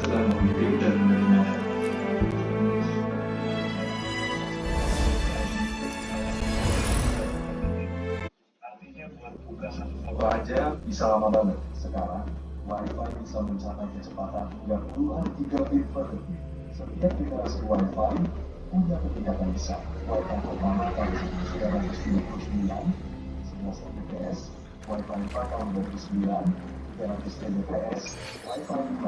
sedang membimbing dan menerima. Artinya buat buka satu foto aja bisa lama banget. Sekarang, Wi-Fi bisa mencapai kecepatan hingga puluhan gigabit per detik. Setiap generasi Wi-Fi punya ketingkatan besar. Wi-Fi pertama tahun 1999, 11 Mbps, Wi-Fi 4 tahun 2009, 300 Mbps, Wi-Fi 5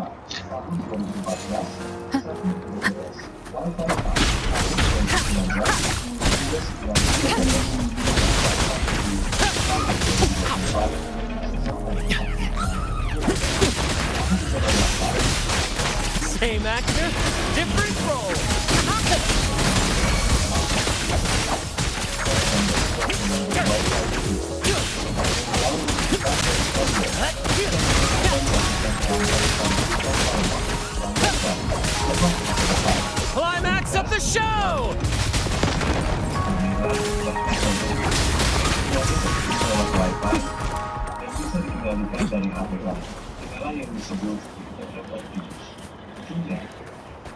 tahun 2014, 1 Mbps, Wi-Fi 4 tahun 2019, hingga 9 Same actor, different role. Climax of the show! Wi-Fi yang bisa dikendalikan dari HP kamu. Inilah yang disebut Internet of Things. Ujungnya,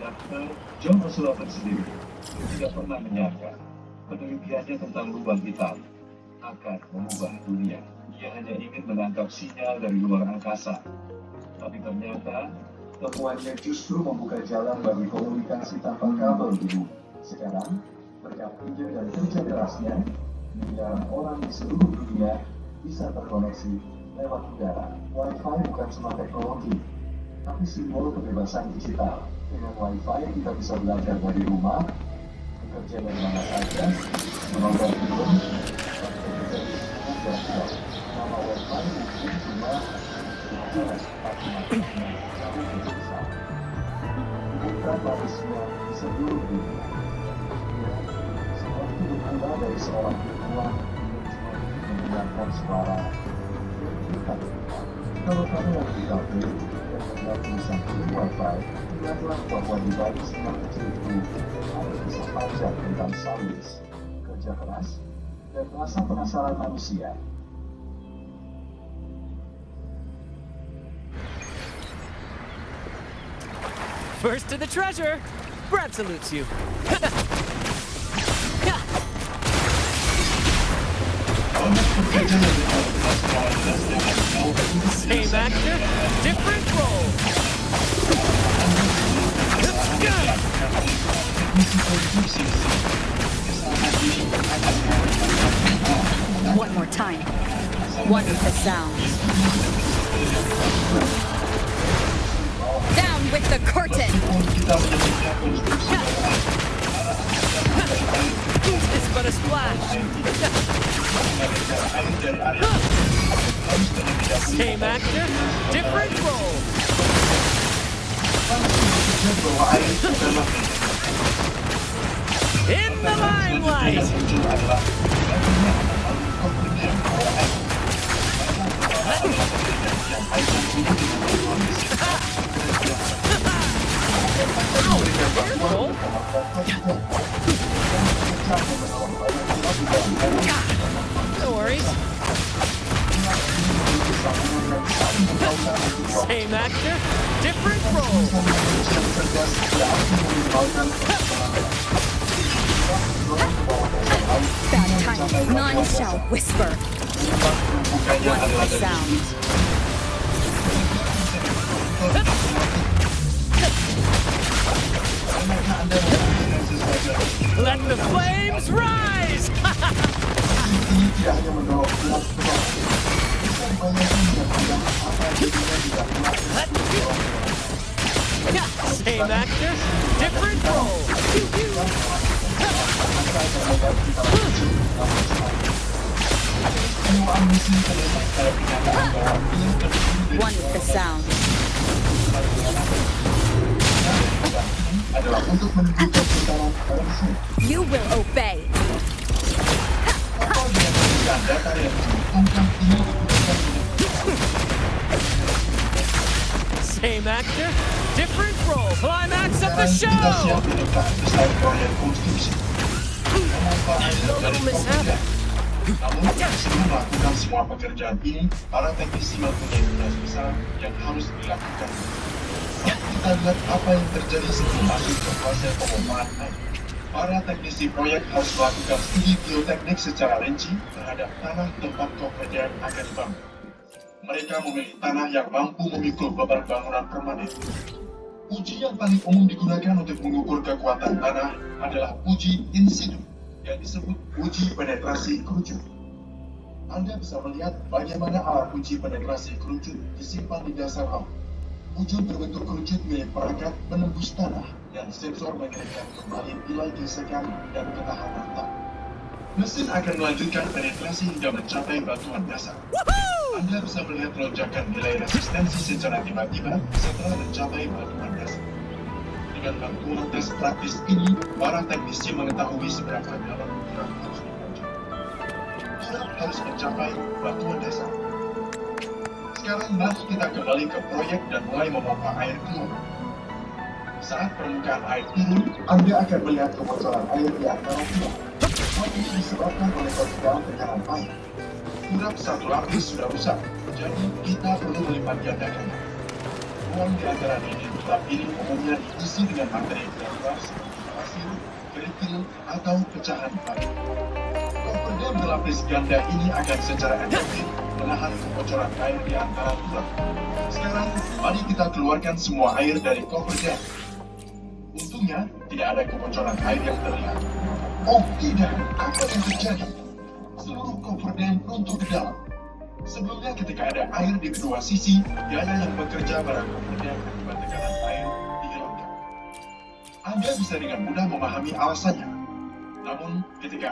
Dr. John Russell sendiri tidak pernah menyangka penelitiannya tentang lubang hitam akan mengubah dunia. Ia hanya ingin menangkap sinyal dari luar angkasa. Tapi ternyata temuannya justru membuka jalan bagi komunikasi tanpa kabel di bumi. Sekarang, berkat ide dan kerja kerasnya, miliaran orang di seluruh dunia bisa terkoneksi lewat udara. Wi-Fi bukan cuma teknologi, tapi simbol kebebasan digital. Dengan Wi-Fi kita bisa belajar dari rumah, bekerja dari mana saja, menonton film, dan bekerja di seluruh jauh. Nama Wi-Fi mungkin cuma jelas, tapi manfaatnya jauh lebih besar. Bukan manusia di seluruh dunia. Seperti bermula dari seorang ilmuwan mendengarkan suara. Kalau kamu lagi di kafe dan melihat tulisan Wi-Fi, lihatlah bahwa di balik sinar kecil itu ada kisah panjang tentang sains, kerja keras, dan rasa penasaran manusia. First to the treasure. Brad salutes you. Same actor, different role. One more time. One with the sound. Down with the curtain. It's but a splash. Same actor, different role. In the limelight. No worries. Same actor, different role. Bad time. None shall whisper. One with the sound. Let the flames rise! Same actor, different role. One with the sound. You will obey. Same actor, different role. Climax of the show! Little mishap. Namun, sebelum melakukan semua pekerjaan ini, para teknisi mempunyai tugas besar yang harus dilakukan. Kita kita lihat apa yang terjadi sebelum masuk ke proses pemompaan air. Para teknisi proyek harus melakukan studi bioteknik secara rinci terhadap tanah tempat kopernian akan dibangun. Mereka memilih tanah yang mampu memikul beban bangunan permanen. Uji yang paling umum digunakan untuk mengukur kekuatan tanah adalah uji in situ yang disebut uji penetrasi kerucut. Anda bisa melihat bagaimana alat uji penetrasi kerucut disimpan di dasar laut. Wujud berbentuk kerucut milik perangkat penembus tanah dan sensor mengirimkan kembali nilai gesekan dan ketahanan tanah. Mesin akan melanjutkan penetrasi hingga mencapai batuan dasar. Anda bisa melihat lonjakan nilai resistensi secara tiba-tiba setelah mencapai batuan dasar. Dengan bantuan tes praktis ini, para teknisi mengetahui seberapa dalam turap harus dilonjak. Turap harus mencapai batuan dasar. Sekarang mari kita kembali ke proyek dan mulai memompa air keluar. Saat permukaan air turun, Anda akan melihat kebocoran air di antara turap. Hal ini disebabkan oleh perbedaan tekanan air. Turap satu lapis sudah rusak, jadi kita perlu melipat gandakan. Ruang di antara dinding turap ini umumnya diisi dengan materi granular seperti pasir, kerikil, atau pecahan batu. Koper berlapis ganda ini akan secara efektif menahan kebocoran air di antara turap. Sekarang, mari kita keluarkan semua air dari koper dam. Untungnya, tidak ada kebocoran air yang terlihat. Oh tidak, apa yang terjadi? Seluruh koper dam runtuh ke dalam. Sebelumnya ketika ada air di kedua sisi, daya yang bekerja pada koper dam akibat tekanan air dihilangkan. Anda bisa dengan mudah memahami alasannya. Namun, ketika